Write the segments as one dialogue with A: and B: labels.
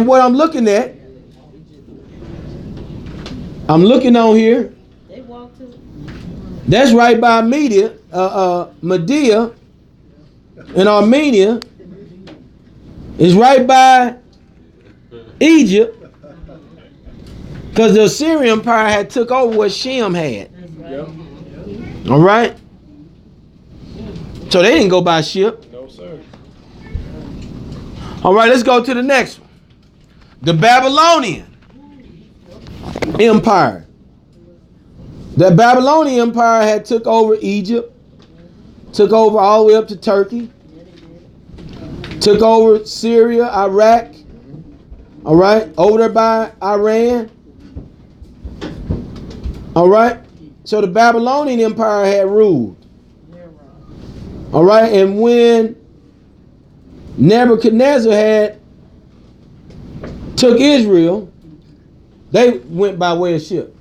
A: what I'm looking at, I'm looking on here. That's right by Medea in Armenia. It's right by Egypt. Because the Assyrian Empire had took over what Shem had. Yep. All right? So they didn't go by ship.
B: No, sir.
A: All right, let's go to the next one. The Babylonian Empire. The Babylonian Empire had took over Egypt, took over all the way up to Turkey, took over Syria, Iraq, all right, over there by Iran. All right, so the Babylonian Empire had ruled. All right, and when Nebuchadnezzar had took Israel, they went by way of ship.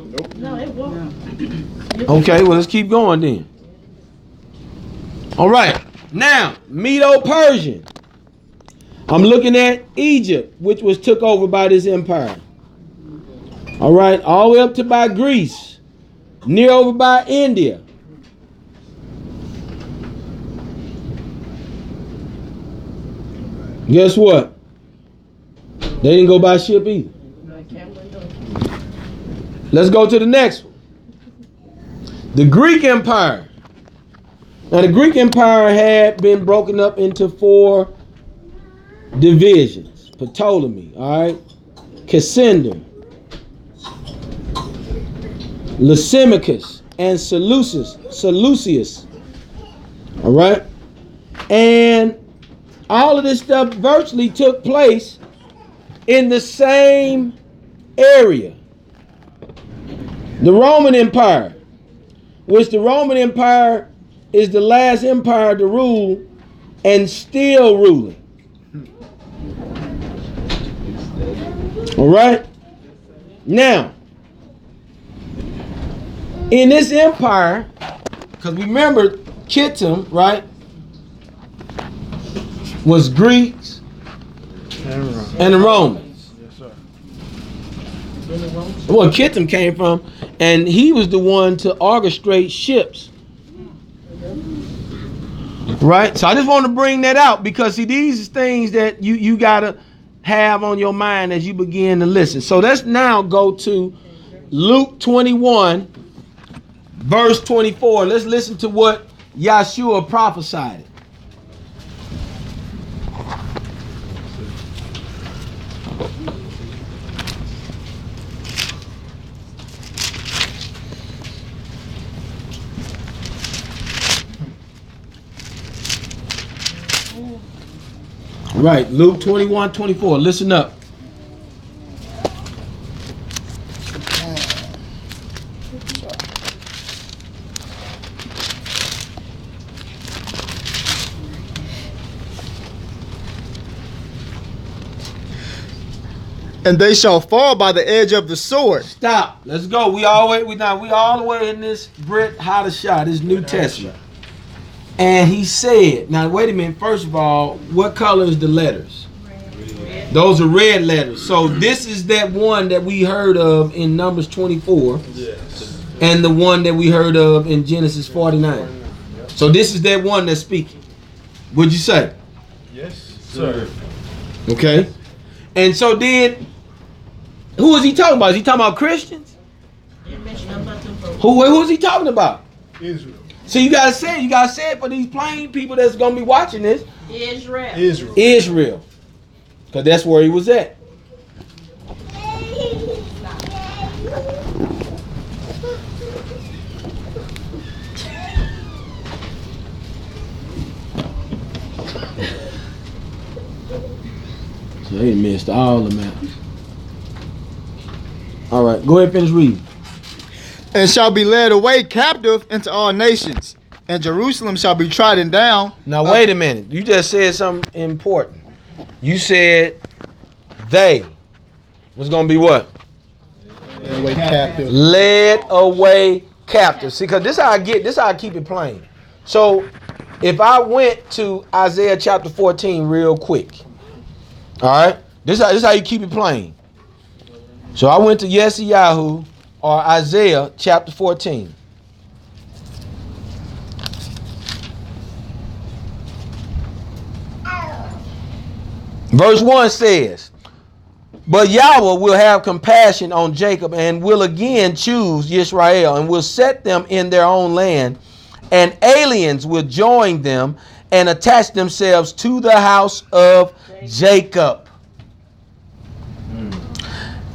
B: Nope.
C: No, it won't.
A: Okay, well, let's keep going then. All right, now Medo-Persian. I'm looking at Egypt, which was took over by this empire. All right, all the way up to by Greece, near over by India. Guess what? They didn't go by ship either. Let's go to the next one. The Greek Empire. Now, the Greek Empire had been broken up into 4 divisions. Ptolemy, all right? Cassander, Lysimachus, and Seleucus. All right? And all of this stuff virtually took place in the same area. The Roman Empire, which the Roman Empire is the last empire to rule and still ruling. All right? Now, in this empire, because remember, Kittim, right, was Greeks and the Romans.
B: Yes, sir.
A: Well, Kittim came from, and he was the one to orchestrate ships. Right? So I just want to bring that out because, see, these are things that you got to have on your mind as you begin to listen. So let's now go to Luke 21, verse 24. Let's listen to what Yahshua prophesied. Right, Luke 21:24. Listen up.
D: And they shall fall by the edge of the sword.
A: Stop. Let's go. We all the way in this Brit Hadashah, this New Testament. And he said, now wait a minute, first of all, what color is the letters? Red. Those are red letters. So this is that one that we heard of in Numbers 24. Yes. And the one that we heard of in Genesis 49. So this is that one that's speaking. What'd you say?
B: Yes, sir.
A: Okay. And so then, who is he talking about? Is he talking about Christians? Who's he talking about?
B: Israel.
A: So you gotta say it for these plain people that's gonna be watching this. Israel. Because that's where he was at. So they missed all the maps. All right, go ahead and finish reading.
D: And shall be led away captive into all nations, and Jerusalem shall be trodden down.
A: Now wait a minute. You just said something important. You said they was gonna be what?
D: Led away captive.
A: Led away captive. See, because this how I keep it plain. So if I went to Isaiah chapter 14 real quick, all right, This is how you keep it plain. So I went to YHWH or Isaiah chapter 14. Verse 1 says, but Yahweh will have compassion on Jacob and will again choose Israel and will set them in their own land, and aliens will join them and attach themselves to the house of Jacob.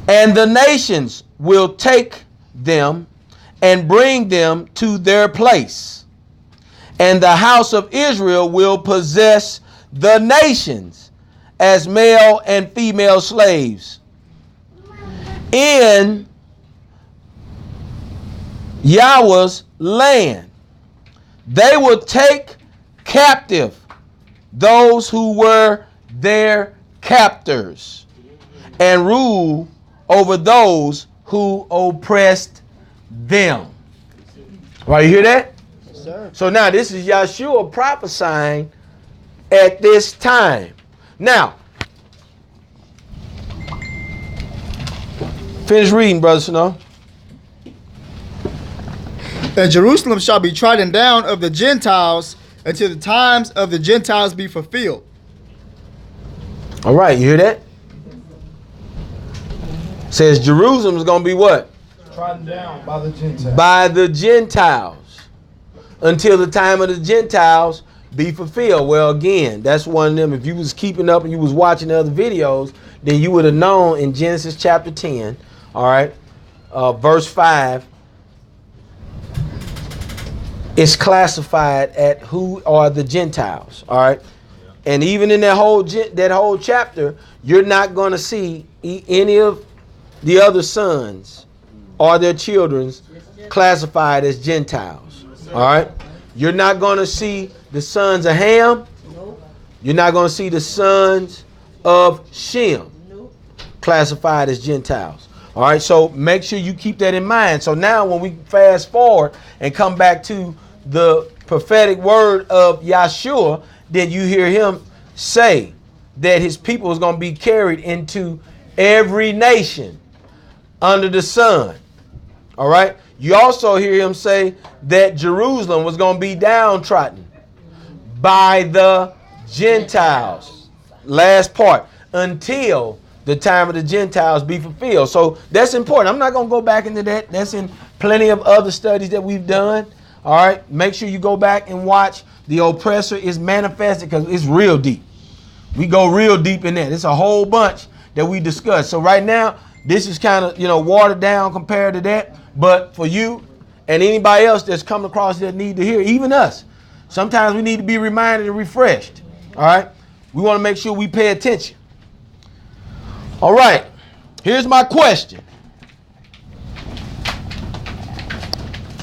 A: And the nations will take them and bring them to their place. And the house of Israel will possess the nations as male and female slaves. In Yahweh's land, they will take captive those who were their captors and rule over those who oppressed them. Right, you hear that?
D: Yes, sir.
A: So now this is Yahshua prophesying at this time. Now, finish reading, Brother Snow.
D: And Jerusalem shall be trodden down of the Gentiles until the times of the Gentiles be fulfilled.
A: All right, you hear that? Says Jerusalem is going to be what?
B: Trodden down by the Gentiles.
A: By the Gentiles. Until the time of the Gentiles be fulfilled. Well, again, that's one of them. If you was keeping up and you was watching the other videos, then you would have known in Genesis chapter 10, all right, verse 5, it's classified at who are the Gentiles, all right? And even in that whole chapter, you're not going to see any of the other sons or their children's classified as Gentiles. All right. You're not going to see the sons of Ham. You're not going to see the sons of Shem classified as Gentiles. All right. So make sure you keep that in mind. So now when we fast forward and come back to the prophetic word of Yahshua, then you hear him say that his people is going to be carried into every nation under the sun. All right. You also hear him say that Jerusalem was going to be downtrodden by the Gentiles. Last part. Until the time of the Gentiles be fulfilled. So that's important. I'm not going to go back into that. That's in plenty of other studies that we've done. All right. Make sure you go back and watch The Oppressor is Manifested, because it's real deep. We go real deep in that. It's a whole bunch that we discussed. So right now, this is kind of, watered down compared to that. But for you and anybody else that's come across that need to hear, even us, sometimes we need to be reminded and refreshed. All right. We want to make sure we pay attention. All right. Here's my question.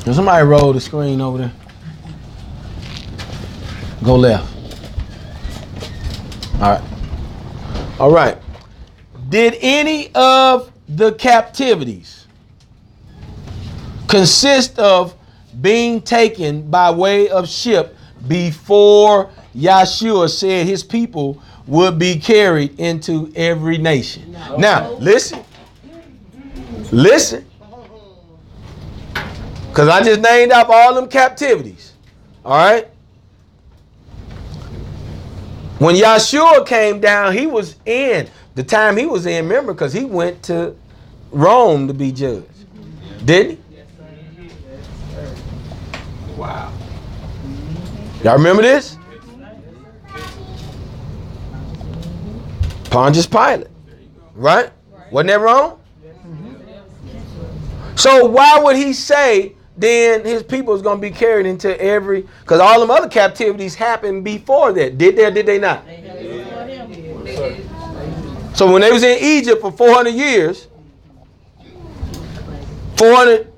A: Can somebody roll the screen over there? Go left. All right. All right. Did any of the captivities consist of being taken by way of ship before Yahshua said his people would be carried into every nation? No. Now, listen. Because I just named up all them captivities. All right. When Yahshua came down, he was in. The time he was in, remember, because he went to Rome to be judged. Didn't he? Wow. Y'all remember this? Pontius Pilate. Right? Wasn't that wrong? So why would he say then his people is going to be carried into every... Because all them other captivities happened before that. Did they or did they not? So when they was in Egypt for 400 years... 400...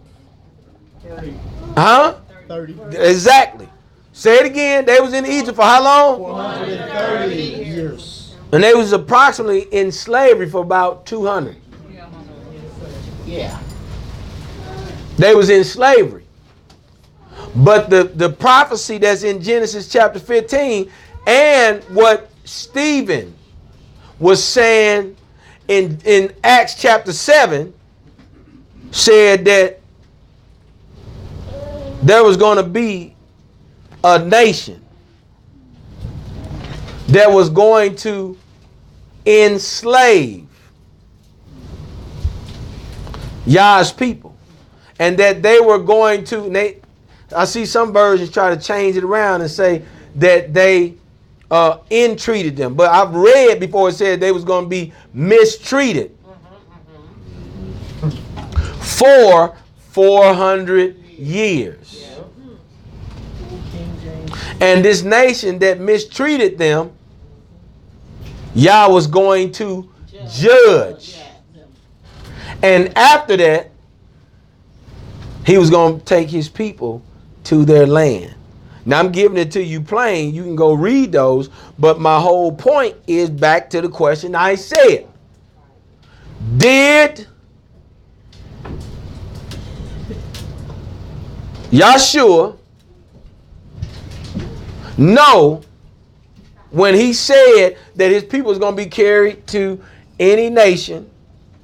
A: Huh? 30. Exactly. Say it again. They was in Egypt for how long?
D: 430 years.
A: And they was approximately in slavery for about 200.
D: Yeah.
A: They was in slavery. But the prophecy that's in Genesis chapter 15 and what Stephen was saying in Acts chapter 7, said that there was going to be a nation that was going to enslave Yah's people, and that they were going to, I see some versions try to change it around and say that they entreated them, but I've read before it said they was going to be mistreated for 400 years. And this nation that mistreated them, Yah was going to judge. And after that, he was going to take his people to their land. Now I'm giving it to you plain. You can go read those. But my whole point is back to the question I said. Did Yahshua know when he said that his people was going to be carried to any nation,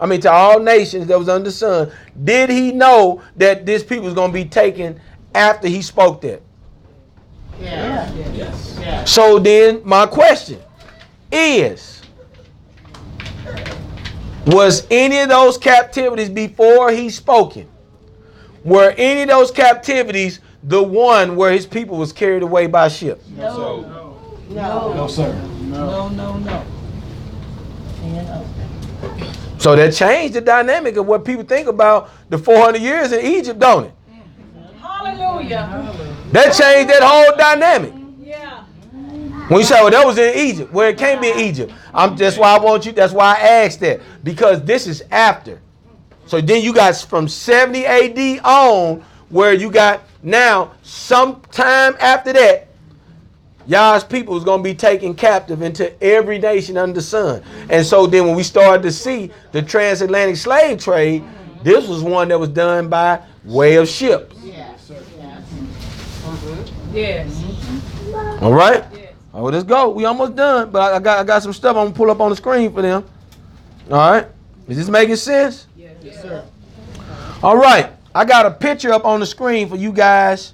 A: to all nations that was under the sun? Did he know that this people was going to be taken after he spoke that?
C: Yeah. Yes. Yeah.
A: So then my question is, was any of those captivities before he spoken? Were any of those captivities the one where his people was carried away by ship?
C: No. No.
B: No, sir.
C: No.
A: So that changed the dynamic of what people think about the 400 years in Egypt, don't it?
C: Hallelujah.
A: That changed that whole dynamic.
C: Yeah.
A: When you say, well, that was in Egypt. Well, it can't be in Egypt. That's why I asked that. Because this is after. So then you got from 70 AD on, where you got now, sometime after that, Yah's people is going to be taken captive into every nation under the sun. And so then when we started to see the transatlantic slave trade, this was one that was done by way of ship.
C: Yes.
A: All right? Yes. All right, well, let's go. We almost done, but I got some stuff I'm going to pull up on the screen for them. All right? Is this making sense?
C: Yes, sir.
A: All right. I got a picture up on the screen for you guys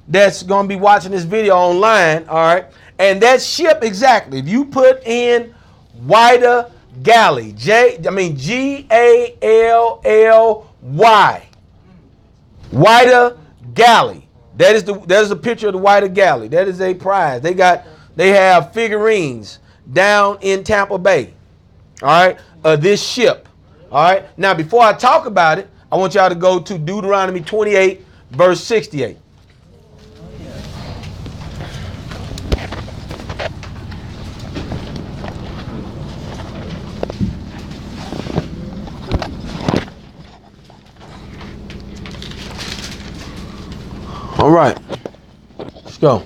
A: that's going to be watching this video online. All right? And that ship exactly, if you put in YHWH Galley, Galley, YHWH Galley. That is a picture of the YHWH Galley. That is a prize. They have figurines down in Tampa Bay. All right, this ship. All right. Now, before I talk about it, I want y'all to go to Deuteronomy 28, verse 68. All right, let's go.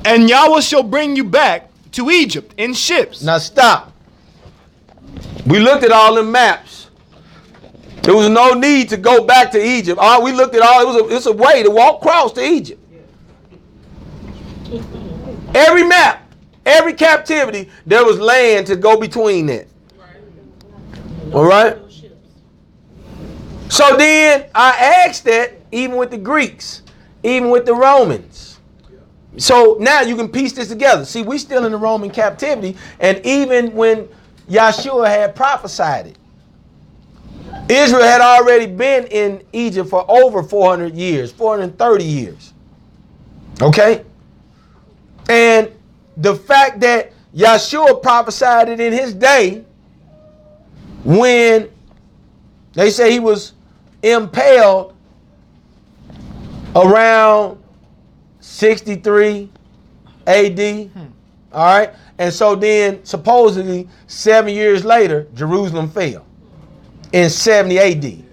D: And Yahweh shall bring you back to Egypt in ships.
A: Now stop. We looked at all the maps. There was no need to go back to Egypt. We looked at all. It's a way to walk across to Egypt. Every map, every captivity, there was land to go between that. All right. So then I asked that even with the Greeks, even with the Romans. So now you can piece this together. See, we still in the Roman captivity, and even when Yahshua had prophesied it, Israel had already been in Egypt for over 400 years, 430 years. Okay? And the fact that Yahshua prophesied it in his day, when they say he was impaled around 63 AD. All right. And so then supposedly 7 years later, Jerusalem fell in 70 AD.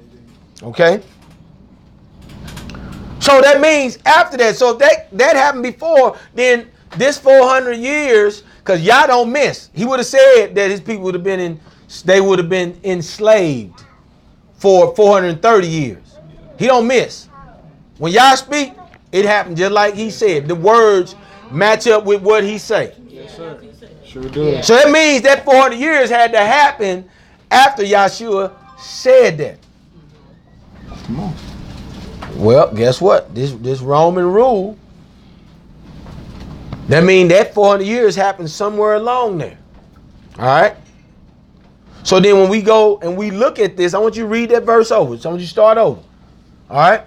A: Okay. So that means after that, so if that happened before, then this 400 years, because Yah don't miss. He would have said that his people would have been enslaved for 430 years. He don't miss. When Yah speak, it happened just like he said. The words match up with what he say?
D: Yes, sir. Sure do.
A: So it means that 400 years had to happen after Yahshua said that.
D: Come on.
A: Well, guess what? This Roman rule, that means that 400 years happened somewhere along there. All right? So then when we go and we look at this, I want you to read that verse over. So I want you to start over. All right?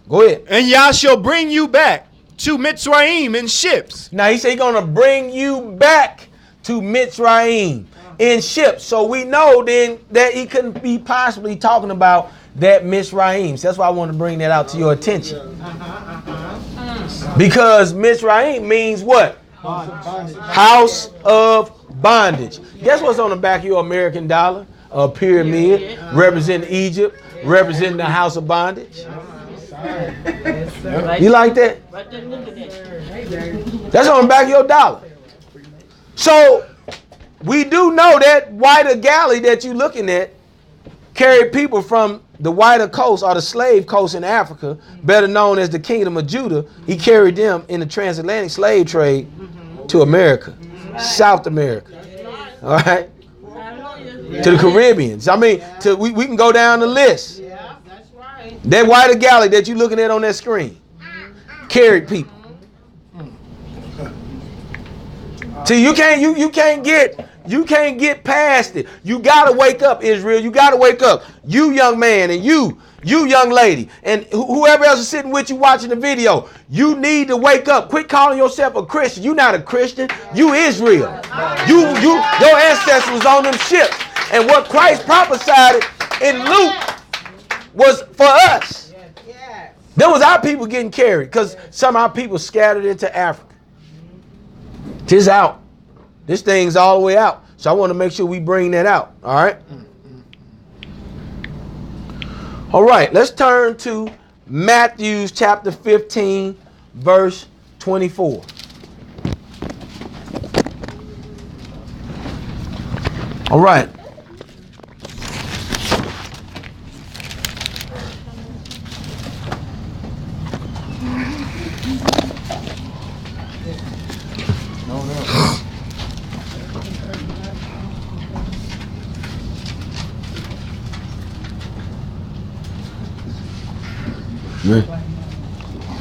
A: Go ahead.
E: And Yah shall bring you back to Mitzrayim in ships.
A: Now he said he's going to bring you back to Mitzrayim in ships. So we know then that he couldn't be possibly talking about that Mitzrayim. So that's why I want to bring that out to your attention. Because Mitzrayim means what? House of bondage. Guess what's on the back of your American dollar? A pyramid representing Egypt, representing the house of bondage. You like that? That's on the back of your dollar. So we do know that whiter galley that you're looking at carried people from the whiter coast or the slave coast in Africa, better known as the Kingdom of Judah. He carried them in the transatlantic slave trade to America, South America. All right? To the Caribbeans. I mean, we can go down the list. That whiter galley that you're looking at on that screen carried people. See, you can't get past it. You gotta wake up, Israel. You gotta wake up. You young man and you young lady and whoever else is sitting with you watching the video, you need to wake up. Quit calling yourself a Christian. You're not a Christian. You Israel. Your ancestors was on them ships. And what Christ prophesied in Luke was for us. There was our people getting carried because some of our people scattered into Africa. Tis out. This thing's all the way out. So I want to make sure we bring that out. All right. All right. Let's turn to Matthew chapter 15, verse 24. All right.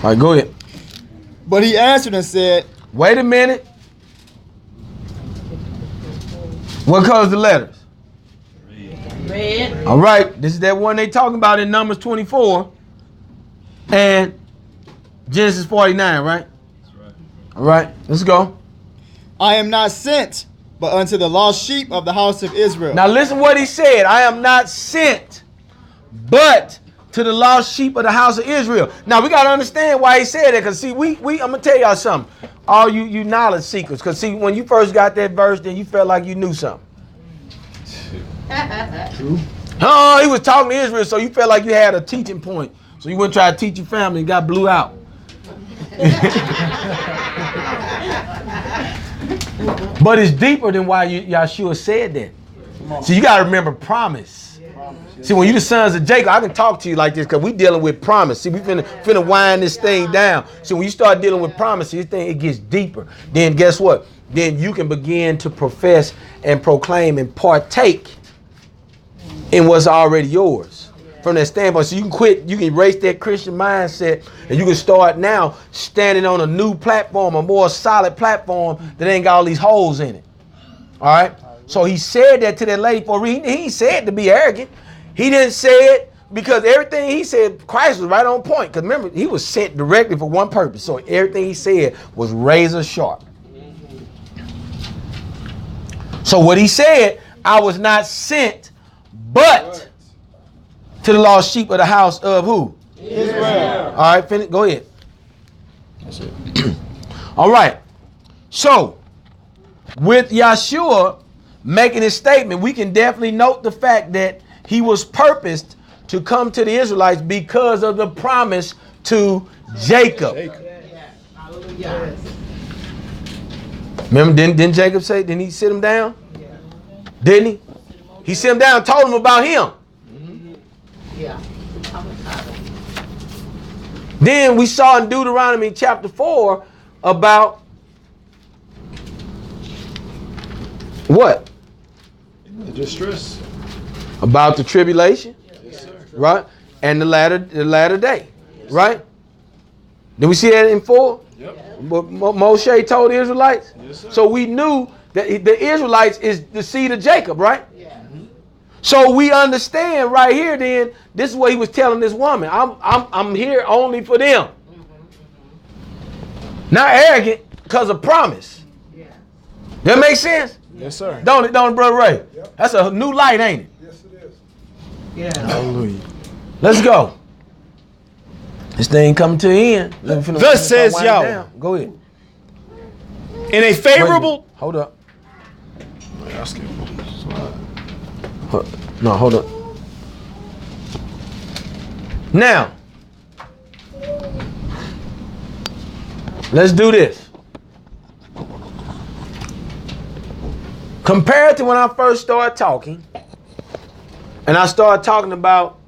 A: All right, go ahead.
D: But he answered and said,
A: wait a minute. What color's the letters?
C: Red.
A: All right, this is that one they talking about in Numbers 24 and Genesis 49, right? That's right. All right, let's go.
D: I am not sent, but unto the lost sheep of the house of Israel.
A: Now listen what he said. I am not sent, but to the lost sheep of the house of Israel. Now we got to understand why he said that, because see, I'm gonna tell y'all something. All you knowledge seekers, because see, when you first got that verse, then you felt like you knew something. True. Oh, he was talking to Israel, so you felt like you had a teaching point. So you went and tried to teach your family and got blew out. But it's deeper than why Yahshua said that. So you got to remember promise. See, when you the sons of Jacob, I can talk to you like this because we dealing with promise. See, we finna wind this thing down. So when you start dealing with promise, this thing, it gets deeper. Then guess what? Then you can begin to profess and proclaim and partake in what's already yours. From that standpoint, so you can quit, you can erase that Christian mindset, and you can start now standing on a new platform, a more solid platform that ain't got all these holes in it. All right? So he said that to that lady for a reason. He ain't said to be arrogant. He didn't say it because everything he said, Christ was right on point. Because remember, he was sent directly for one purpose. So everything he said was razor sharp. So what he said, I was not sent, but to the lost sheep of the house of who? Israel. All right, finish. Go ahead. That's it. All right. So with Yahshua making his statement, we can definitely note the fact that he was purposed to come to the Israelites because of the promise to Jacob. Remember, didn't Jacob say, didn't he sit him down? Didn't he? He sit him down and told him about him.
C: Yeah.
A: Then we saw in Deuteronomy chapter 4 about What?
B: The distress.
A: About the tribulation,
B: Yes, sir.
A: right? And the latter day, right? Did we see that in 4?
B: Yep.
A: Moshe told the Israelites.
B: Yes, sir.
A: So we knew that the Israelites is the seed of Jacob, right?
C: Yeah.
A: So we understand right here. Then this is what he was telling this woman. I'm here only for them. Not arrogant, because of promise.
C: Yeah.
A: That makes sense?
B: Yes, sir.
A: Don't it, Brother Ray?
B: Yep.
A: That's a new light, ain't it?
B: Yes, it is.
C: Yeah.
B: Hallelujah.
A: Let's go. This thing coming to the end.
E: Thus says Yahweh.
A: Yahweh. Go ahead.
E: In a favorable,
A: Hold up.
B: Asking.
A: No, hold up. Now, let's do this. Compared to when I first started talking, and I started talking about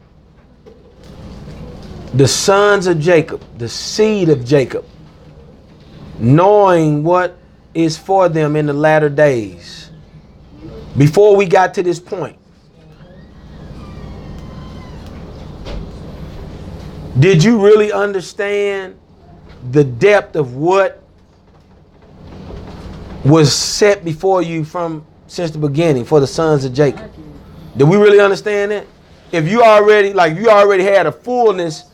A: the sons of Jacob, the seed of Jacob, knowing what is for them in the latter days. Before we got to this point, did you really understand the depth of what was set before you since the beginning for the sons of Jacob? Did we really understand that? If you already had a fullness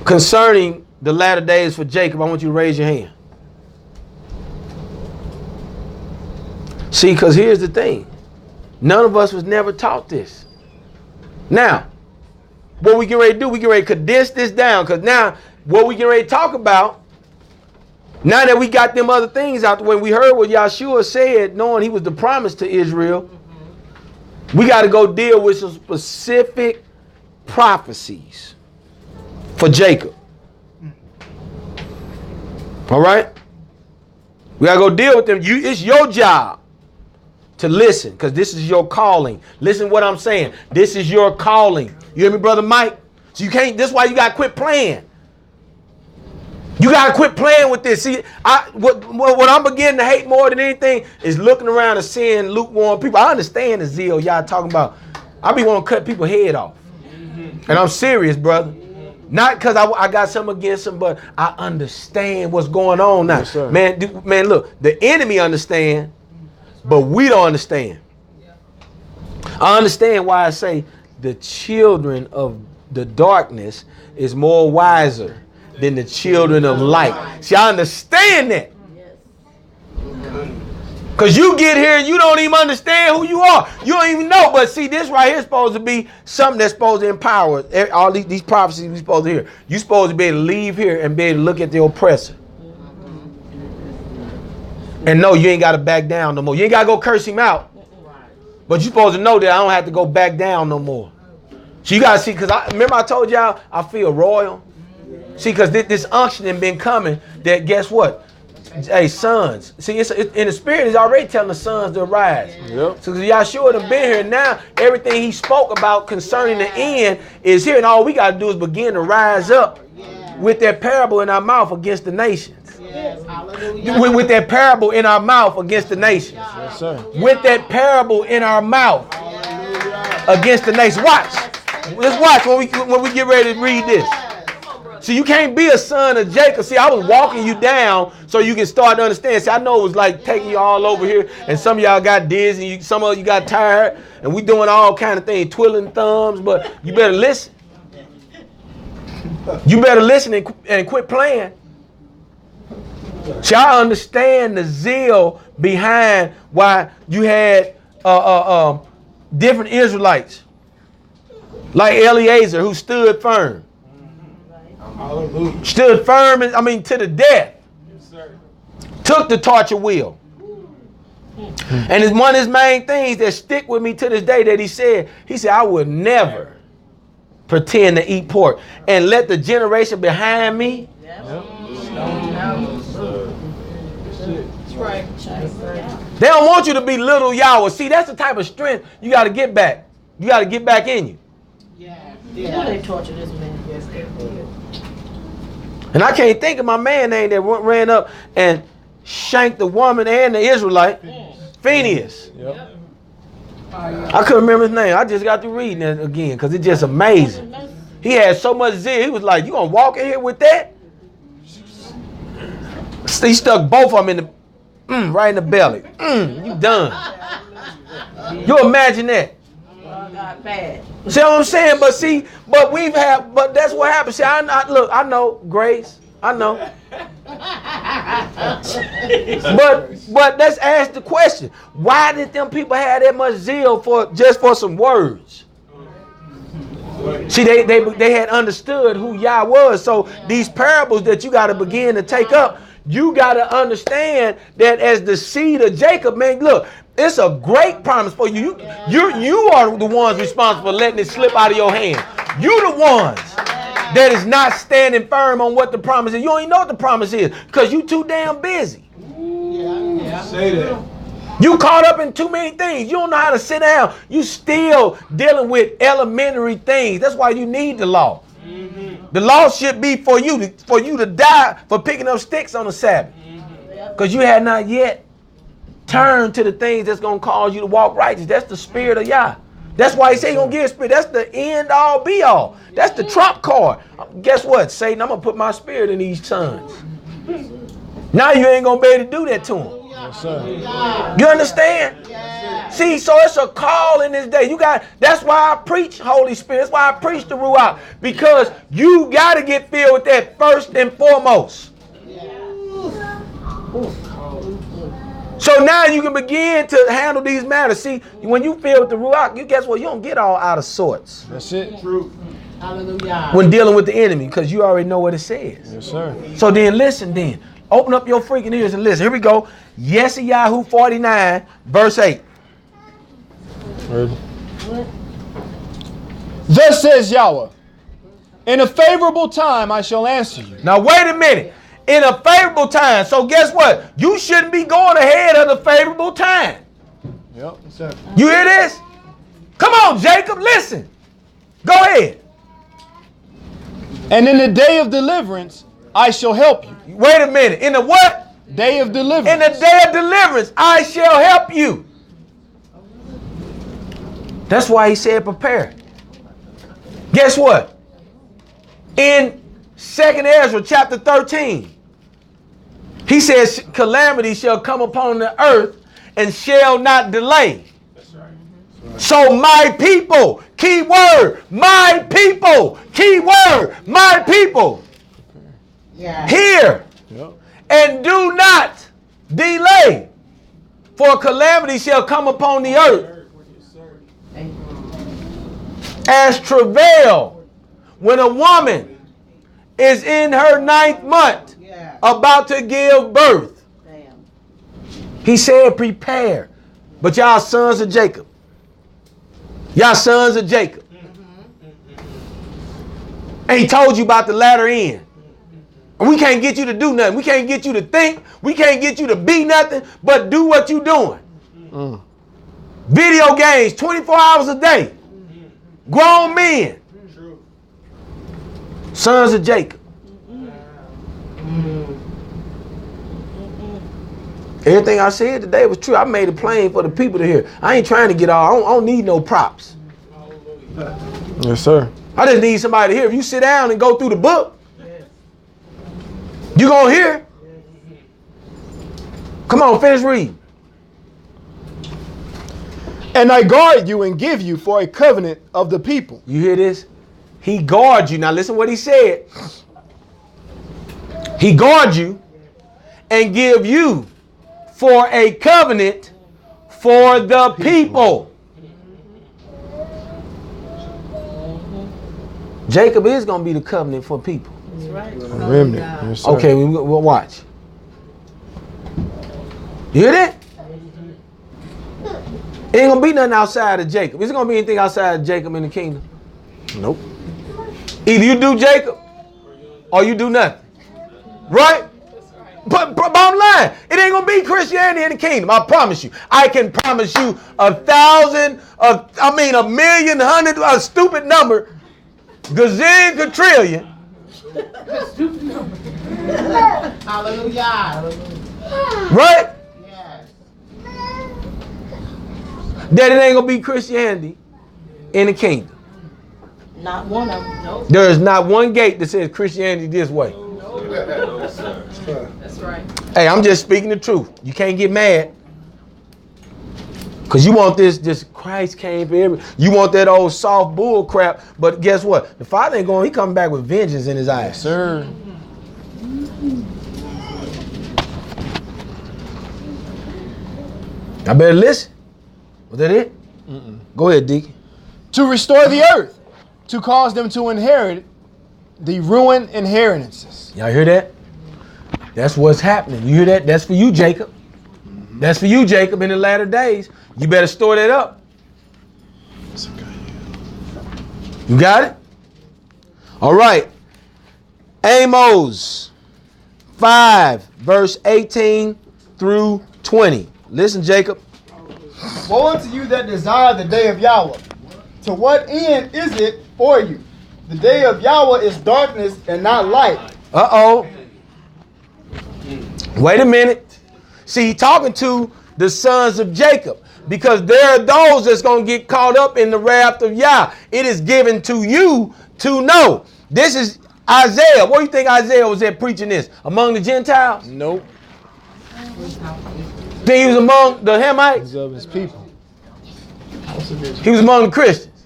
A: concerning the latter days for Jacob, I want you to raise your hand. See, because here's the thing. None of us was never taught this. Now, what we get ready to do, we get ready to condense this down, because now what we get ready to talk about, now that we got them other things out the way, we heard what Yahshua said, knowing he was the promise to Israel, we got to go deal with some specific prophecies for Jacob. All right? We got to go deal with them. It's your job to listen, because this is your calling. Listen what I'm saying. This is your calling. You hear me, Brother Mike? So you can't, that's why you got to quit playing. You got to quit playing with this. See, what I'm beginning to hate more than anything is looking around and seeing lukewarm people. I understand the zeal y'all talking about. I be wanting to cut people's head off. And I'm serious, brother. Not because I got something against them, but I understand what's going on now.
B: Yes, sir.
A: Man, look, the enemy understand, but we don't understand. I understand why I say the children of the darkness is more wiser than the children of light. See, I understand that. Because you get here and you don't even understand who you are. You don't even know. But see, this right here is supposed to be something that's supposed to empower. All these prophecies we're supposed to hear. You're supposed to be able to leave here and be able to look at the oppressor. And no, you ain't got to back down no more. You ain't got to go curse him out. But you're supposed to know that I don't have to go back down no more. So you got to see, because remember I told y'all I feel royal. See, because this unction has been coming that, guess what? Hey, sons. See, it's in the spirit is already telling the sons to arise.
B: Yep.
A: So Yahshua done been here now. Everything he spoke about concerning the end is here. And all we got to do is begin to rise up with that parable in our mouth against the nations.
C: Yes.
A: With that parable in our mouth against the nations.
B: Yes, sir.
A: With that parable in our mouth against the nations. Watch. Let's watch when we get ready to read this. See, you can't be a son of Jacob. See, I was walking you down so you can start to understand. See, I know it was like taking you all over here, and some of y'all got dizzy, some of you got tired, and we doing all kind of things, twiddling thumbs, but you better listen. You better listen and quit playing. See, I understand the zeal behind why you had different Israelites, like Eliezer, who stood firm.
B: Hallelujah.
A: Stood firm, to the death.
B: Yes, sir.
A: Took the torture wheel. And it's one of his main things that stick with me to this day that he said, I would never pretend to eat pork and let the generation behind me. They don't want you to be little Yahweh. See, that's the type of strength you got to get back. You got to get back in you.
C: Yeah.
F: They torture this man. Yes, they did.
A: And I can't think of my man name that ran up and shanked the woman and the Israelite Phineas.
B: Yep.
A: I couldn't remember his name. I just got to reading it again because it's just amazing. He had so much zeal. He was like, "You gonna walk in here with that?" He stuck both of them in the, right in the belly. You done. You imagine that?
F: Got bad.
A: See what I'm saying? But that's what happens. See, I know Grace. I know. but let's ask the question: why did them people have that much zeal for some words? See, they had understood who Yah was. So these parables that you got to begin to take up, you got to understand that as the seed of Jacob, man, look, it's a great promise for you. You are the ones responsible for letting it slip out of your hand. You the ones that is not standing firm on what the promise is. You don't even know what the promise is because you too damn busy.
B: Say that.
A: You caught up in too many things. You don't know how to sit down. You still dealing with elementary things. That's why you need the law. The law should be for you to die for picking up sticks on the Sabbath. Because you had not yet turned to the things that's going to cause you to walk righteous. That's the spirit of Yah. That's why he say he going to give spirit. That's the end all be all. That's the trump card. Guess what, Satan? I'm going to put my spirit in these sons. Now you ain't going to be able to do that to them.
B: Yes, sir.
A: You understand? See, so it's a call in this day. That's why I preach Holy Spirit. That's why I preach the Ruach. Because you got to get filled with that first and foremost. So now you can begin to handle these matters. See, when you fill with the Ruach, guess what? You don't get all out of sorts.
B: That's it. True.
C: Hallelujah.
A: When dealing with the enemy, because you already know what it says.
B: Yes, sir.
A: So then listen then. Open up your freaking ears and listen. Here we go. YHWH 49, verse 8.
B: Heard.
E: Thus says Yahweh, in a favorable time I shall answer you.
A: Now wait a minute. In a favorable time. So guess what? You shouldn't be going ahead of the favorable time.
B: Yep. Yes, sir.
A: You hear this? Come on, Jacob, listen. Go ahead.
E: And in the day of deliverance I shall help you.
A: Wait a minute. In the what?
E: Day of deliverance.
A: In the day of deliverance, I shall help you. That's why he said prepare. Guess what? In 2nd Ezra chapter 13, he says calamity shall come upon the earth and shall not delay.
B: That's right.
A: So my people, key word, my people, key word, my people, hear
B: Yep.
A: and do not delay, for calamity shall come upon the earth as travail when a woman is in her 9th month about to give birth. He said prepare. But y'all sons of Jacob. Y'all sons of Jacob. And he told you about the latter end. And we can't get you to do nothing. We can't get you to think. We can't get you to be nothing but do what you doing. Video games 24 hours a day. Grown men. Sons of Jacob. Everything I said today was true. I made it plain for the people to hear. I ain't trying to get all. I don't need no props.
B: Yes, sir.
A: I just need somebody to hear. If you sit down and go through the book, you gonna hear. Come on, finish reading.
E: And I guard you and give you for a covenant of the people.
A: You hear this? He guards you. Now listen what he said. He guards you and give you for a covenant for the people. Jacob is going to be the covenant for people.
C: That's right.
B: A remnant. Yes, sir.
A: Okay, we'll watch. You hear that? It ain't going to be nothing outside of Jacob. Is it going to be anything outside of Jacob in the kingdom? Nope. Either you do Jacob or you do nothing. Right? But bottom line, it ain't going to be Christianity in the kingdom. I promise you. I can promise you 1,000, a million, 100, a stupid number, gazillion, quadrillion.
C: Hallelujah.
A: Right?
C: Yes.
A: that it ain't gonna be Christianity in the kingdom.
F: Not one of them. Nope.
A: There is not one gate that says Christianity this way.
F: That's right.
A: Hey, I'm just speaking the truth. You can't get mad. Because you want this Christ came for every. You want that old soft bull crap. But guess what? The Father ain't going, he coming back with vengeance in his eyes.
B: Yes, sir.
A: I better listen. Was that it? Go ahead, Deacon.
E: To restore the earth, to cause them to inherit the ruined inheritances.
A: Y'all hear that? That's what's happening. You hear that? That's for you, Jacob. That's for you, Jacob, in the latter days. You better store that up. You got it? All right. Amos 5, verse 18 through 20. Listen, Jacob.
D: Woe unto you that desire the day of Yahweh. To what end is it for you? The day of Yahweh is darkness and not light.
A: Uh-oh. Wait a minute. See, he talking to the sons of Jacob, because there are those that's going to get caught up in the wrath of Yah. It is given to you to know. This is Isaiah. What do you think Isaiah was there preaching this? Among the Gentiles?
B: Nope.
A: Think he was among the Hamites?
B: He's of his people.
A: He was among the Christians.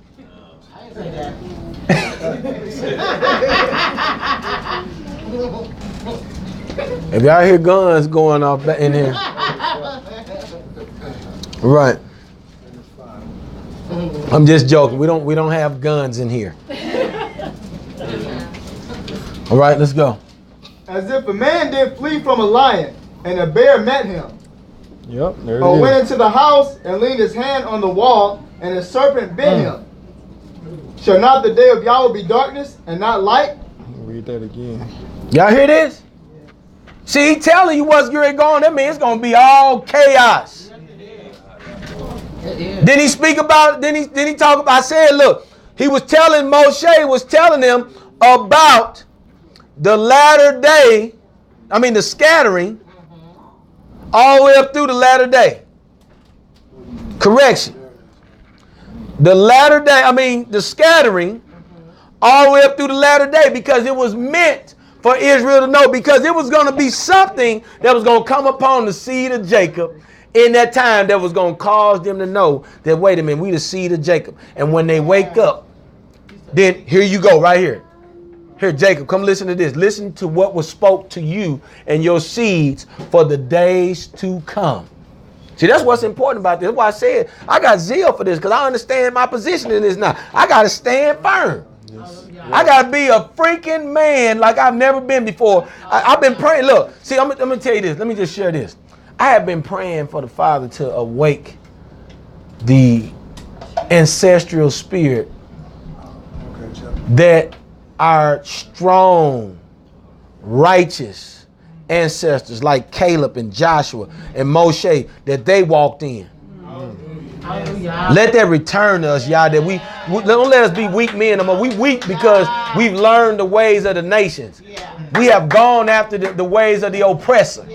A: If y'all hear guns going off in here. Right. I'm just joking. We don't have guns in here. All right, let's go.
D: As if a man did flee from a lion, and a bear met him.
B: Yep, there it
D: Or
B: is.
D: went into the house and leaned his hand on the wall, and a serpent bit him. Shall not the day of Yahweh be darkness and not light?
B: Read that again.
A: Y'all hear this? See, he telling you what's going on. That means it's going to be all chaos. Then he speak about, then he talk about, I said, look, he was telling, Moshe was telling them about the latter day, the scattering, all the way up through the latter day. Correction. The latter day, the scattering, all the way up through the latter day, because it was meant for Israel to know, because it was going to be something that was going to come upon the seed of Jacob in that time that was going to cause them to know that, wait a minute, we the seed of Jacob. And when they wake up, then here you go, right here. Here, Jacob, come listen to this. Listen to what was spoke to you and your seeds for the days to come. See, that's what's important about this. That's why I said I got zeal for this, because I understand my position in this now. I got to stand firm. Yes. I got to be a freaking man like I've never been before. I've been praying. Look, see, I'm going to tell you this. Let me just share this. I have been praying for the Father to awake the ancestral spirit that our strong, righteous ancestors like Caleb and Joshua and Moshe, that they walked in. Let that return to us, Yah, that we don't let us be weak men no more. We weak because we've learned the ways of the nations. We have gone after the ways of the oppressor.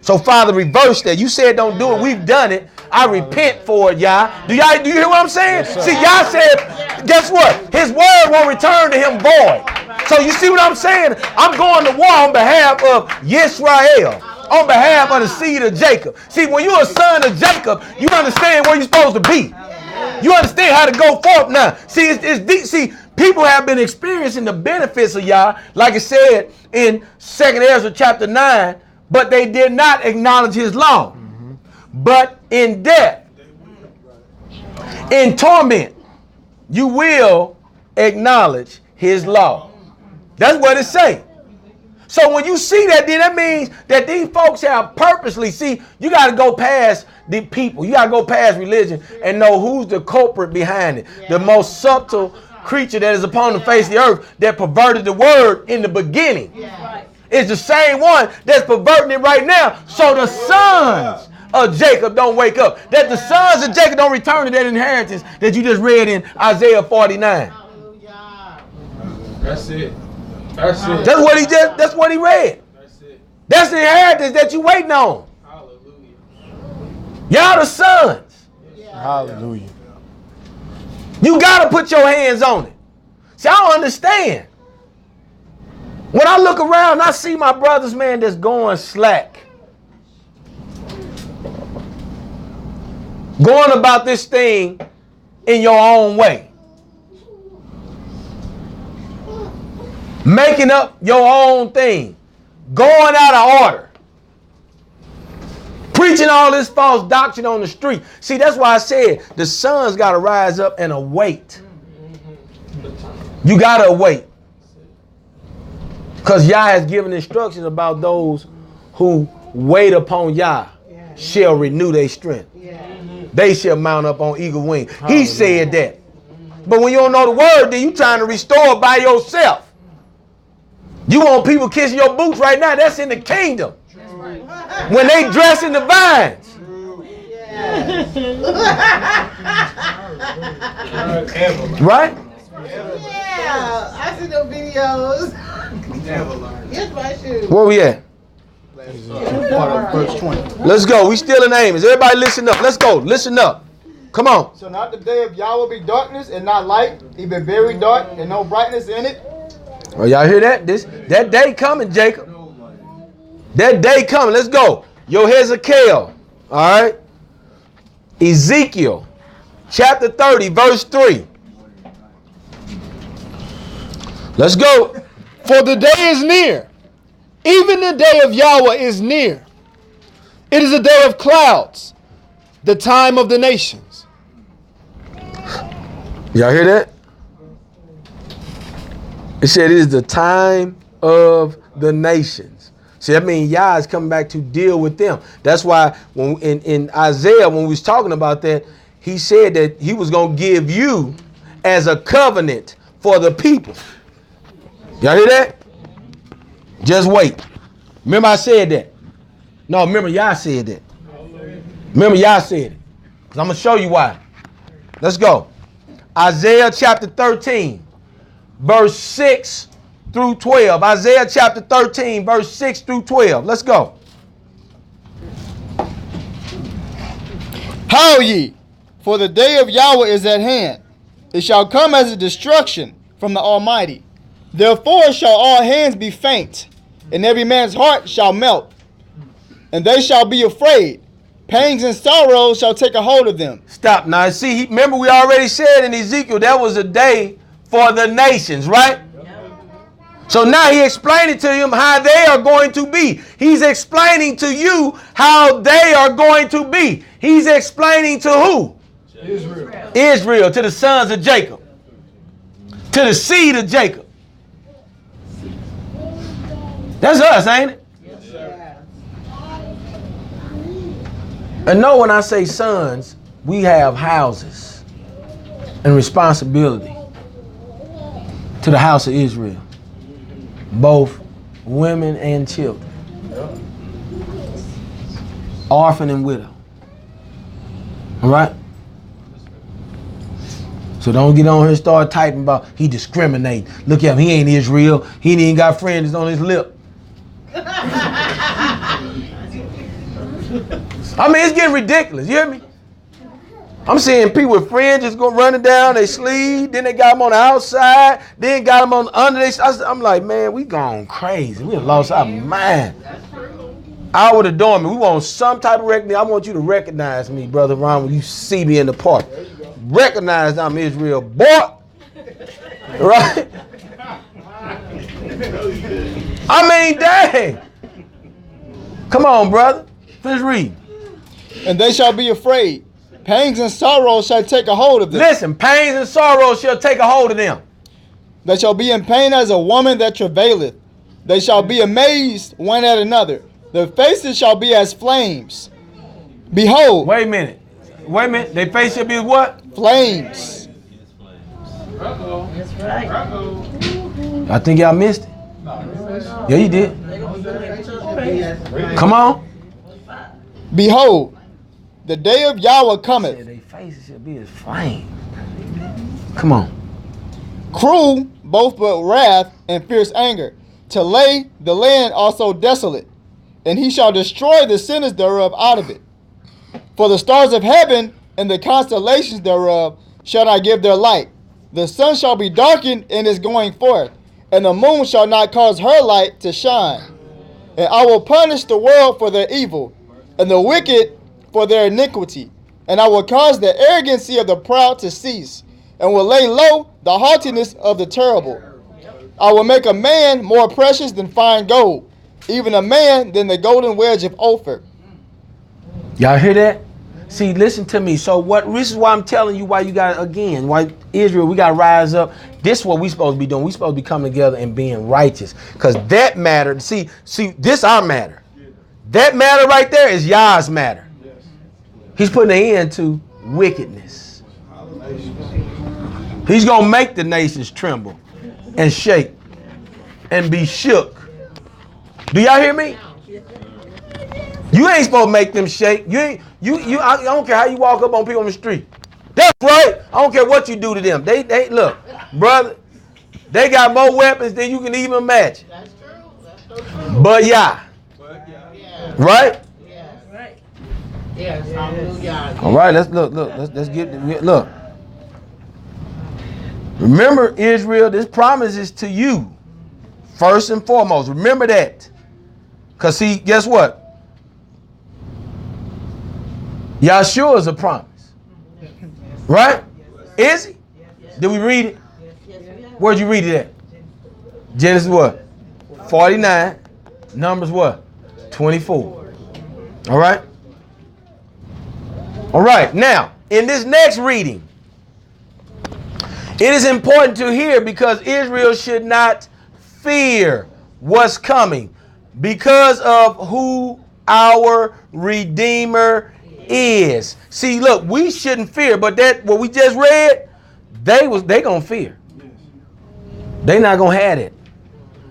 A: So, Father, reverse that. You said don't do it. We've done it. I repent for it, Yah. Do you hear what I'm saying? Yes, see, Yah said, guess what? His word will return to him void. So you see what I'm saying? I'm going to war on behalf of Yisrael, on behalf of the seed of Jacob. See, when you're a son of Jacob, you understand where you're supposed to be. You understand how to go forth now. See, it's deep. See, people have been experiencing the benefits of Yah, like it said in 2nd Ezra chapter 9, but they did not acknowledge his law. But in death, in torment, you will acknowledge his law. That's what it say. So when you see that, then that means that these folks have purposely, see, you got to go past the people. You got to go past religion and know who's the culprit behind it. The most subtle creature that is upon the face of the earth that perverted the word in the beginning. It's the same one that's perverting it right now. So the sons of Jacob don't wake up. That the sons of Jacob don't return to that inheritance that you just read in Isaiah 49.
B: That's it. That's it.
A: That's what he read.
B: That's it.
A: That's the inheritance that you waiting on.
B: Hallelujah.
A: Y'all the sons.
E: Hallelujah.
A: You got to put your hands on it. See, I don't understand. When I look around, I see my brothers, man, that's going slack. Going about this thing in your own way. Making up your own thing. Going out of order. Preaching all this false doctrine on the street. See, that's why I said the sons got to rise up and await. You got to await. Because Yah has given instructions about those who wait upon Yah shall renew their strength. They shall mount up on eagle wings. He said that. But when you don't know the word, then you trying to restore it by yourself. You want people kissing your boots right now. That's in the kingdom. When they dress in the vines. Right?
C: Yeah, I see the videos. Here's my shoe.
A: Where we at?
D: Verse 20.
A: Let's go. We still in Amos. Everybody listen up. Let's go. Listen up. Come on.
D: So not the day of Yahweh be darkness and not light, even very dark and no brightness in it.
A: Oh, y'all hear that? That day coming, Jacob. That day coming. Let's go. Yo, Hezekiah. All right. Ezekiel chapter 30, verse 3. Let's go.
E: For the day is near. Even the day of Yahweh is near. It is a day of clouds, the time of the nations.
A: Y'all hear that? It said it is the time of the nations. See, that means Yah is coming back to deal with them. That's why when in Isaiah, when we was talking about that, he said that he was going to give you as a covenant for the people. Y'all hear that? Just wait. Remember I said that. No, remember Yah said that. Remember Yah said it. Because I'm going to show you why. Let's go. Isaiah chapter 13, verse 6 through 12. Isaiah chapter 13, verse 6 through 12. Let's go.
D: Howl ye, for the day of Yahweh is at hand. It shall come as a destruction from the Almighty. Therefore shall all hands be faint, and every man's heart shall melt. And they shall be afraid. Pangs and sorrows shall take a hold of them.
A: Stop. Now, see, remember we already said in Ezekiel that was a day for the nations, right? So now he explained it to them how they are going to be. He's explaining to you how they are going to be. He's explaining to who? Israel. Israel, to the sons of Jacob. To the seed of Jacob. That's us, ain't it?
C: Yes, sir.
A: And know when I say sons, we have houses and responsibility to the house of Israel. Both women and children. Orphan and widow. All right? So don't get on here and start typing about he discriminate. Look at him, he ain't Israel. He ain't even got friends on his lip. I mean, it's getting ridiculous. You hear me? I'm seeing people with friends just go running down their sleeve. Then they got them on the outside. Then got them on under their. I'm like, man, we gone crazy. We done lost our mind. I would adore me. We want some type of recognition. I want you to recognize me, Brother Ron, when you see me in the park. Recognize I'm Israel, boy. Right? I mean, dang. Come on, brother. Let's read.
D: And they shall be afraid. Pangs and sorrows shall take a hold of them.
A: Listen, pains and sorrows shall take a hold of them.
D: They shall be in pain as a woman that travaileth. They shall be amazed one at another. Their faces shall be as flames. Behold.
A: Wait a minute. Their face shall be what?
D: Flames.
F: That's right.
A: I think y'all missed it. Yeah, you did. Come on.
D: Behold, the day of Yahweh cometh.
A: Their faces shall be as flame. Come on.
D: Cruel, both but wrath and fierce anger, to lay the land also desolate, and he shall destroy the sinners thereof out of it. For the stars of heaven and the constellations thereof shall not give their light. The sun shall be darkened in its going forth, and the moon shall not cause her light to shine. And I will punish the world for their evil, and the wicked for their iniquity. And I will cause the arrogancy of the proud to cease, and will lay low the haughtiness of the terrible. I will make a man more precious than fine gold, even a man than the golden wedge of Ophir.
A: Y'all hear that? See, listen to me. So this is why I'm telling you why you got, again, why Israel, we got to rise up. This is what we supposed to be doing. We supposed to be coming together and being righteous. Because that matter, see, this our matter. That matter right there is Yah's matter. He's putting an end to wickedness. He's going to make the nations tremble and shake and be shook. Do y'all hear me? You ain't supposed to make them shake. I don't care how you walk up on people on the street. That's right. I don't care what you do to them. They look, brother, they got more weapons than you can even imagine.
C: That's true. That's so true.
A: But yeah. Right?
C: Yeah. Right. Yes. Hallelujah.
A: All right, let's get look. Remember, Israel, this promise is to you. First and foremost. Remember that. Because see, guess what? Yahshua is a promise. Right? Is he? Did we read it? Where'd you read it at? Genesis what? 49. Numbers what? 24. All right? All right. Now, in this next reading, it is important to hear because Israel should not fear what's coming because of who our Redeemer is. See, look, we shouldn't fear, but that what we just read, they gonna fear. They not gonna have it.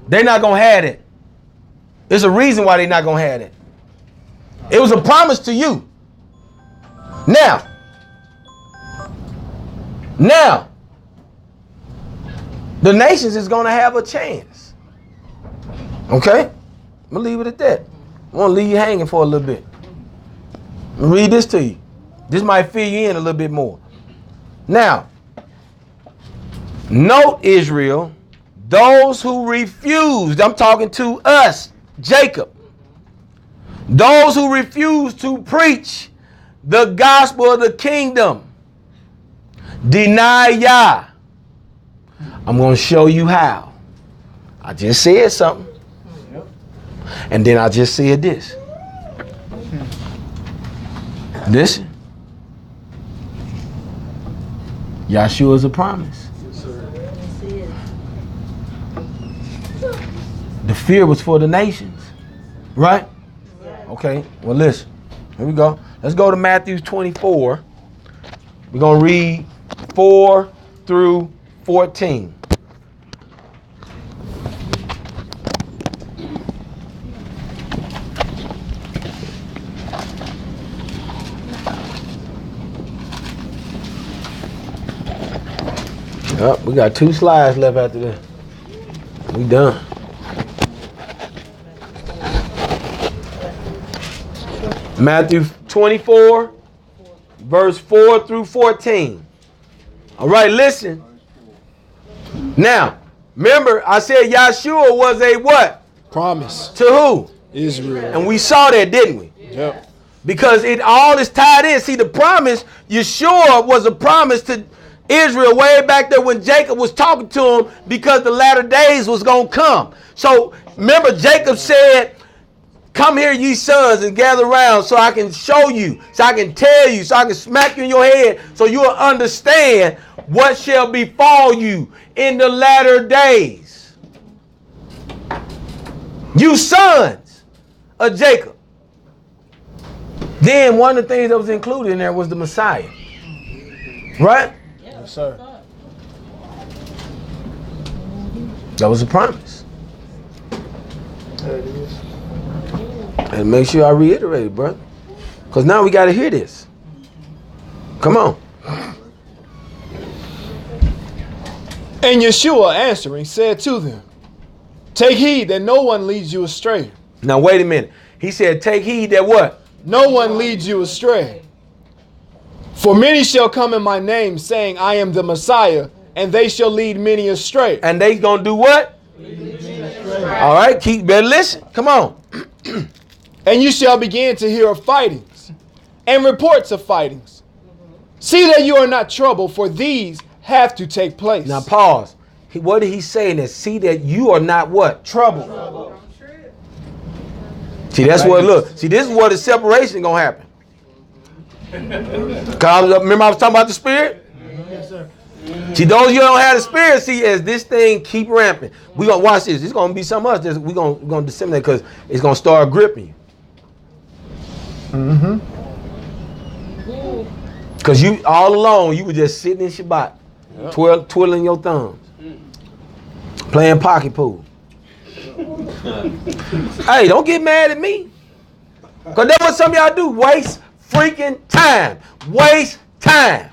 A: They not gonna have it. There's a reason why they not gonna have it. It was a promise to you. Now, the nations is gonna have a chance. Okay, I'm gonna leave it at that. I want to leave you hanging for a little bit. Read this to you. This might fill you in a little bit more. Now, note, Israel, those who refused, I'm talking to us, Jacob, those who refused to preach the gospel of the kingdom, deny Yah. I'm going to show you how. I just said something. And then I just said this. Listen. Yahshua is a promise. The fear was for the nations. Right? Okay. Well, listen. Here we go. Let's go to Matthew 24. We're going to read 4 through 14. Oh, we got 2 slides left after this. We done. Matthew 24, verse 4 through 14. All right, listen. Now, remember, I said Yahshua was a what?
E: Promise.
A: To who?
E: Israel.
A: And we saw that, didn't we?
E: Yep.
A: Because it all is tied in. See, the promise, Yeshua was a promise to Israel way back there when Jacob was talking to him because the latter days was going to come. So remember, Jacob said, come here, ye sons, and gather around so I can show you, so I can tell you, so I can smack you in your head so you'll understand what shall befall you in the latter days. You sons of Jacob. Then one of the things that was included in there was the Messiah. Right?
E: Yes, sir.
A: That was a promise.
E: There it is.
A: And make sure I reiterate it, brother. Because now we got to hear this. Come on.
E: And Yeshua answering said to them, take heed that no one leads you astray.
A: Now, wait a minute. He said, take heed that what?
E: No one leads you astray. For many shall come in my name, saying, I am the Messiah, and they shall lead many astray.
A: And they gonna do what? All right, better listen. Come on.
E: And you shall begin to hear of fightings and reports of fightings. See that you are not troubled, for these have to take place.
A: Now pause. What did he say in this? See that you are not what?
E: Trouble.
A: See, that's what, look. See, this is where the separation gonna happen. Remember I was talking about the spirit?
C: Yes, sir.
A: See, those of you don't have the spirit, see, as this thing keep ramping, we gonna watch this. It's gonna be something else that we're gonna disseminate because it's gonna start gripping you.
B: Mm-hmm.
A: Because you all alone, you were just sitting in Shabbat, twiddling your thumbs, playing pocket pool. Hey, don't get mad at me. Because that's what some of y'all do. Waste freaking time. Waste time.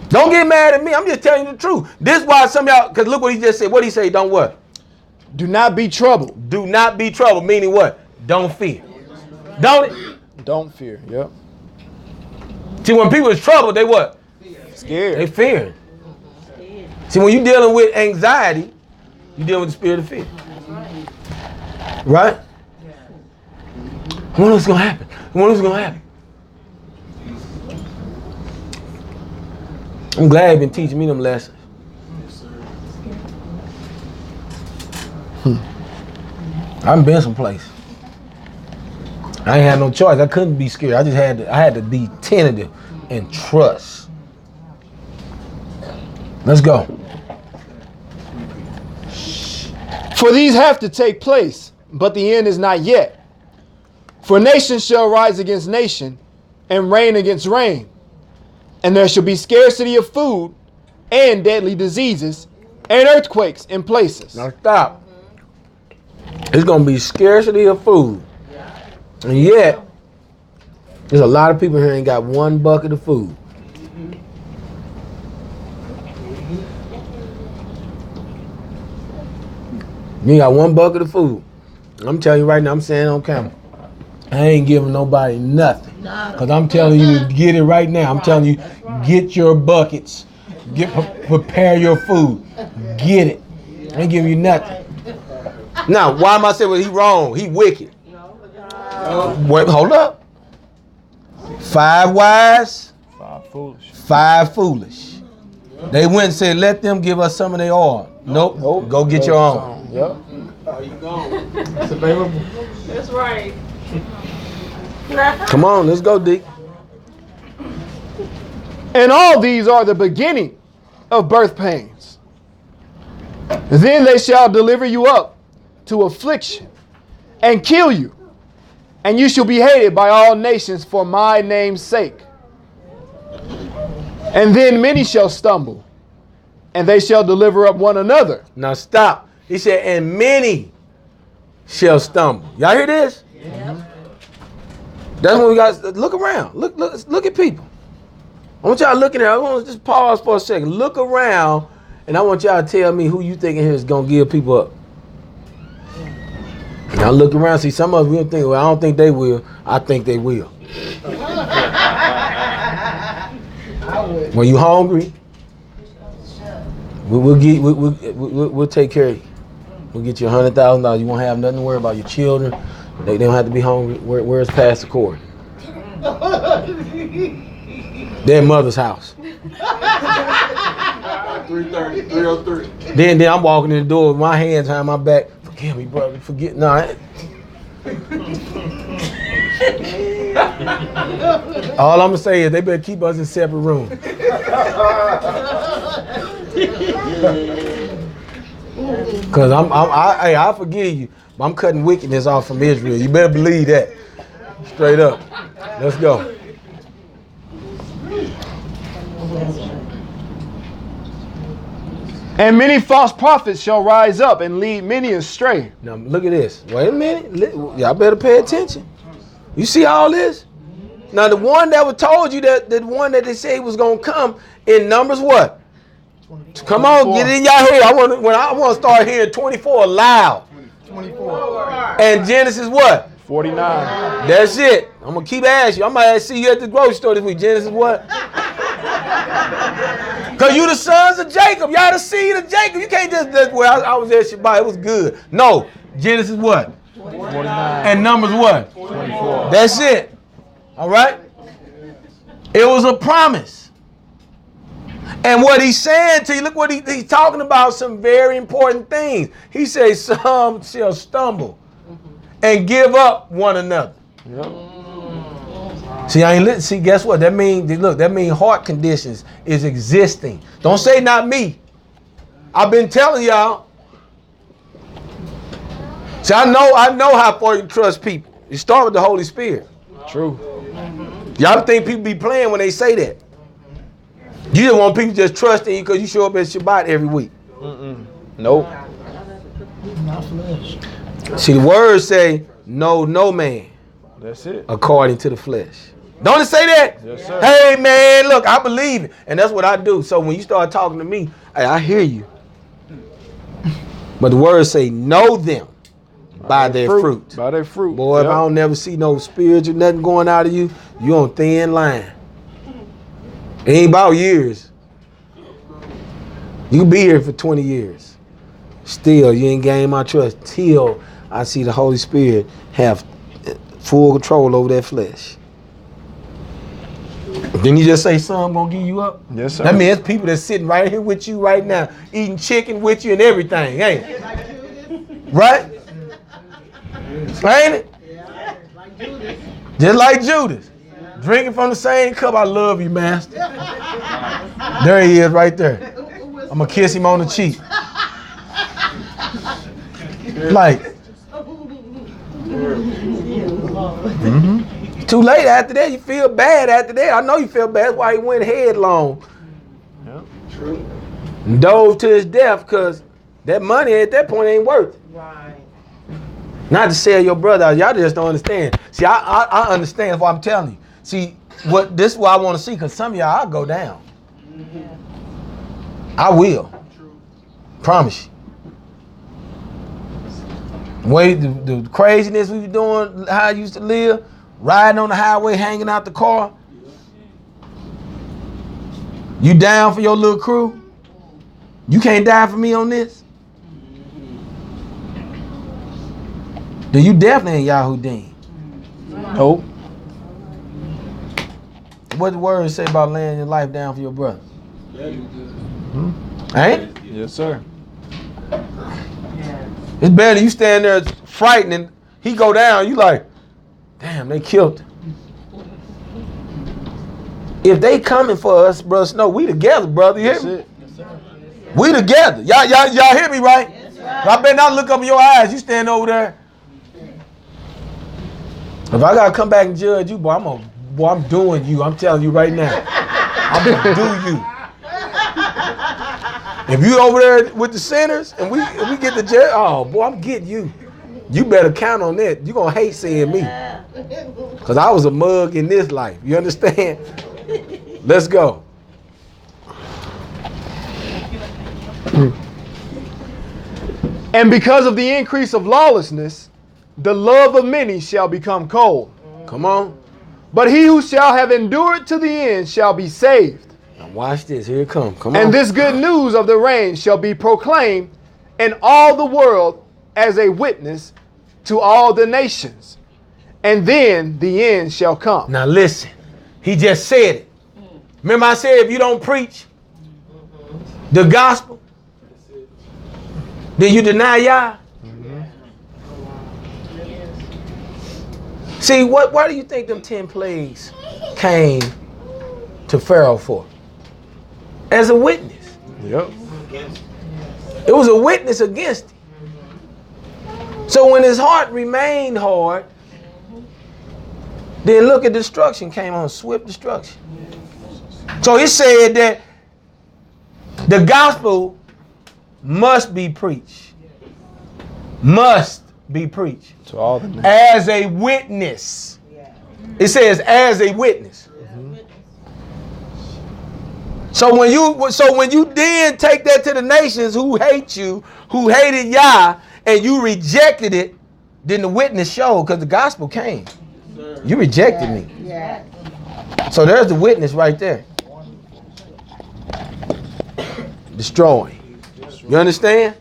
A: Don't get mad at me. I'm just telling you the truth. This is why some of y'all, because look what he just said. What did he say? Don't what?
E: Do not be troubled.
A: Do not be troubled. Meaning what? Don't fear. Don't it?
E: Don't fear. Yep.
A: See, when people is troubled, they what?
E: Scared.
A: They fearing. See, when you're dealing with anxiety, you're dealing with the spirit of fear. Right? I wonder what's going to happen. I wonder what's going to happen. I'm glad you've been teaching me them lessons. I've been someplace. I ain't had no choice. I couldn't be scared. I had to be tentative and trust. Let's go.
E: For these have to take place, but the end is not yet. For nation shall rise against nation, and reign against reign. And there shall be scarcity of food, and deadly diseases, and earthquakes in places.
A: Now stop. It's going to be scarcity of food. And yet, there's a lot of people here ain't got one bucket of food. You ain't got one bucket of food. I'm telling you right now, I'm saying on camera. I ain't giving nobody nothing. Because I'm telling you to get it right now. I'm telling you, get your buckets. Prepare your food. Get it. I ain't giving you nothing. Now, why am I saying, well, he wrong? He wicked. Wait, hold up. 5 wise,
B: 5 foolish.
A: 5 foolish. They went and said, let them give us some of their oil. Nope. Go get your own.
B: Yep.
C: It's available.
F: That's right.
A: Come on, let's go, Dick.
E: And all these are the beginning of birth pains. Then they shall deliver you up to affliction and kill you. And you shall be hated by all nations for my name's sake. And then many shall stumble, and they shall deliver up one another.
A: Now stop. He said, and many shall stumble. Y'all hear this?
F: Yep.
A: That's when we got to look around. Look at people. I want y'all looking at. I want to just pause for a second. Look around, and I want y'all to tell me who you thinking here is gonna give people up. Now look around. See, some of you think, well, I don't think they will. I think they will. When you hungry, we'll take care of you. We'll get you $100,000. You won't have nothing to worry about. Your children, they don't have to be hungry. Where's Pastor Corey? Their mother's house.
B: 330, 303.
A: Then I'm walking in the door with my hands behind my back. Forgive me, brother. Forget. No. All I'm gonna say is they better keep us in separate rooms. Cause I forgive you, but I'm cutting wickedness off from Israel. You better believe that. Straight up. Let's go.
E: And many false prophets shall rise up and lead many astray.
A: Now look at this. Wait a minute. Y'all better pay attention. You see all this? Now the one that was told you that the one that they say was gonna come in Numbers what? 24. Come on, get it in y'all head. I want to start hearing 24 loud.
C: 24.
A: And Genesis what?
E: 49.
A: That's it. I'm gonna keep asking you. I might see you at the grocery store this week. Genesis what? Cause you the sons of Jacob. Y'all the seed of Jacob. You can't just well, I was at Shabbat. It was good. No. Genesis what?
E: 49.
A: And Numbers what?
E: 24.
A: That's it. All right. It was a promise. And what he's saying to you, look what he's talking about, some very important things. He says some shall stumble and give up one another.
E: Yep.
A: See, I ain't see, guess what? That means, look, that means heart conditions is existing. Don't say not me. I've been telling y'all. See, I know how far you trust people. You start with the Holy Spirit.
E: True.
A: Y'all think people be playing when they say that. You just want people just trusting you because you show up at Shabbat every week.
E: Nope.
A: See, the words say, no man
E: That's it.
A: according to the flesh. Don't it say that?
E: Yes, sir.
A: Hey, man, look, I believe it. And that's what I do. So when you start talking to me, hey, I hear you. But the words say, know them by their fruit.
E: By their fruit.
A: Boy, if I don't never see no spiritual nothing going out of you, you on thin line. It ain't about years. You can be here for 20 years. Still, you ain't gained my trust till I see the Holy Spirit have full control over that flesh. Didn't you just say some gonna give you up?
E: Yes, sir.
A: That means people that's sitting right here with you right now, eating chicken with you and everything, ain't it? Right? Ain't it? Just like Judas. Drinking from the same cup. I love you, master. There he is right there. I'm going to kiss him on the cheek. Like. Too late after that. You feel bad after that. I know you feel bad. That's why he went headlong.
E: Yep.
A: And dove to his death because that money at that point ain't worth it.
C: Right.
A: Not to sell your brother out. Y'all just don't understand. See, I understand. That's what I'm telling you. See, this is what I want to see, because some of y'all, I'll go down. I will. Promise you. Way the craziness we were doing, how I used to live, riding on the highway, hanging out the car. You down for your little crew? You can't die for me on this? Then you definitely ain't Yahudim.
E: Nope.
A: What the words say about laying your life down for your brother? Ain't it?
E: Yes, sir.
A: It's better you stand there frightening. He go down, you like, damn, they killed him. If they coming for us, brother Snow, we together, brother. You hear me?
E: That's it.
A: We together. Y'all hear me, right? I better not look up in your eyes. You stand over there. If I gotta come back and judge you, boy, I'm doing you. I'm telling you right now. I'm gonna do you. If you over there with the sinners and we get the judge, oh boy, I'm getting you. You better count on that. You gonna hate seeing me. Cause I was a mug in this life. You understand? Let's go.
E: And because of the increase of lawlessness, the love of many shall become cold.
A: Come on.
E: But he who shall have endured to the end shall be saved.
A: Now watch this. Here it comes. Come on.
E: And this good news of the reign shall be proclaimed in all the world as a witness to all the nations. And then the end shall come.
A: Now listen. He just said it. Remember I said if you don't preach the gospel, then you deny Yah. See, why do you think them 10 plagues came to Pharaoh for? As a witness.
E: Yep.
A: It was a witness against him. So when his heart remained hard, then look at destruction came on, swift destruction. So he said that the gospel must be preached. Must be preached.
E: To all the nations.
A: As a witness. It says as a witness. So when you then take that to the nations who hate you, who hated Yah, and you rejected it, then the witness showed, because the gospel came. You rejected me.
C: Yeah.
A: So there's the witness right there. Destroy. You understand?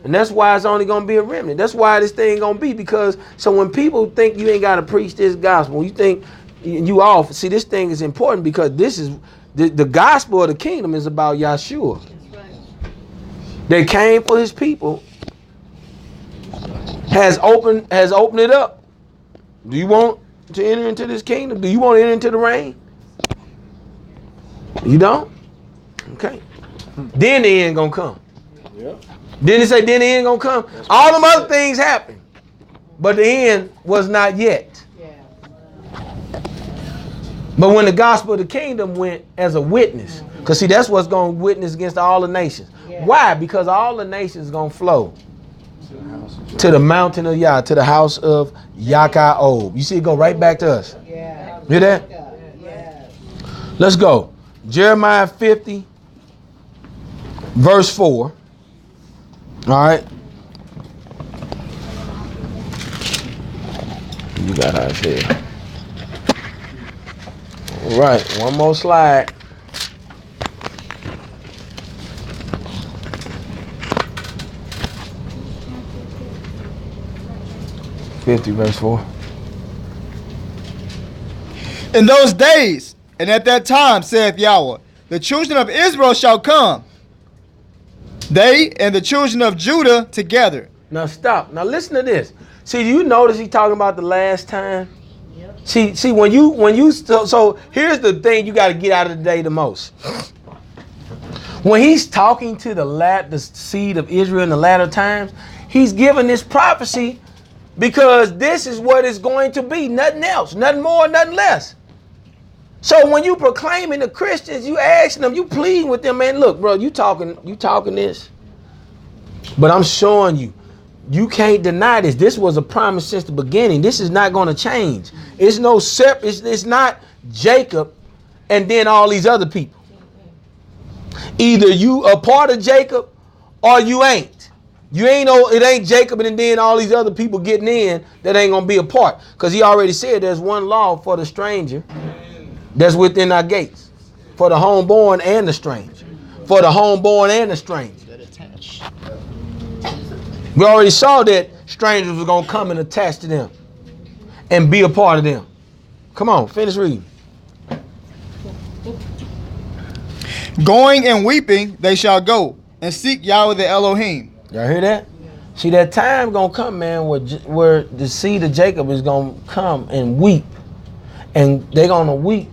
A: And that's why it's only going to be a remnant. That's why this thing going to be, because so when people think you ain't got to preach this gospel, you think you off. See, this thing is important because this is the gospel of the kingdom is about Yahshua. They came for his people. Has opened it up. Do you want to enter into this kingdom? Do you want to enter into the reign? You don't? Okay. Then the end gonna come.
B: Yep.
A: Then it say then the end gonna come. All them other things happen, but the end was not yet.
C: Yeah.
A: But when the gospel of the kingdom went as a witness, because see, that's what's going to witness against all the nations.
C: Yeah.
A: Why? Because all the nations going to flow to the mountain of Yah, to the house of YHWH. You see it go right back to us.
C: Yeah.
A: Hear that?
C: Yeah.
A: Let's go. Jeremiah 50, verse 4. All right. You got Isaiah. All right, one more slide. Verse 4.
D: In those days and at that time, saith Yahweh, the children of Israel shall come, they and the children of Judah together.
A: Now stop. Now listen to this. See, do you notice he talking about the last time? Yep. See, when you so here's the thing you got to get out of the day the most. When he's talking to the seed of Israel in the latter times, he's giving this prophecy because this is what it's going to be. Nothing else, nothing more, nothing less. So when you proclaiming the Christians, you asking them, you pleading with them, man, look, bro, you talking this. But I'm showing you, you can't deny this. This was a promise since the beginning. This is not going to change. It's no it's not Jacob and then all these other people. Either you a part of Jacob or you ain't. You ain't it ain't Jacob and then all these other people getting in that ain't gonna be a part. Because he already said there's one law for the stranger that's within our gates. For the homeborn and the stranger. For the homeborn and the stranger. We already saw that strangers were gonna come and attach to them and be a part of them. Come on, finish reading.
D: Going and weeping, they shall go and seek Yahweh the Elohim.
A: Y'all hear that? See, that time gonna come, man, where the seed of Jacob is gonna come and weep, and they're gonna weep